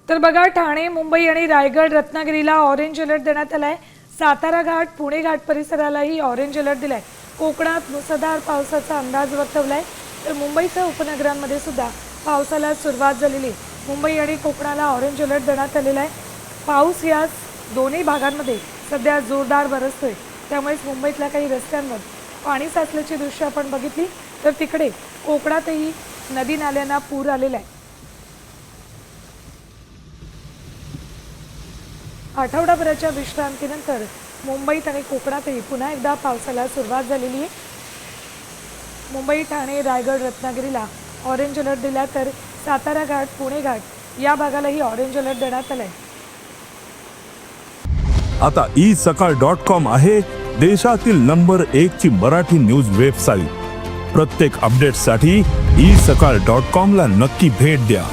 तर बघा, ठाणे, मुंबई आणि रायगड, रत्नागिरीला ऑरेंज अलर्ट देण्यात आलाय। सातारा घाट, पुणे घाट परिसरालाही ऑरेंज अलर्ट दिलाय। कोकणात मुसळधार पावसाचा अंदाज वर्तवलाय। तर मुंबईसह उपनगरांमध्ये सुद्धा पावसाला सुरुवात झालेली। मुंबई आणि कोकणाला ऑरेंज अलर्ट देण्यात आलेला आहे। पाऊस या दोन्ही भागांमध्ये सध्या जोरदार बरसतोय। त्यामुळे मुंबईतल्या काही रस्त्यांवर पाणी साचल्याची दृश्य आपण बघितली। तर तिकडे कोकणातही नदी नाल्यांना पूर आलेला आहे। आठवडाभराच्या विश्रांतीनंतर मुंबईत आणि कोकणातही पुन्हा एकदा पावसाला सुरुवात झालेली आहे। मुंबई, ठाणे, रायगड, रत्नागिरीला ऑरेंज अलर्ट दिला, तर सातारा घाट, पुणे घाट या भागालाही ऑरेंज अलर्ट देण्यात आलाय। आता isakal.com आहे देशातील नंबर 1 ची मराठी न्यूज वेबसाईट। प्रत्येक अपडेटसाठी isakal.com ला नक्की भेट द्या।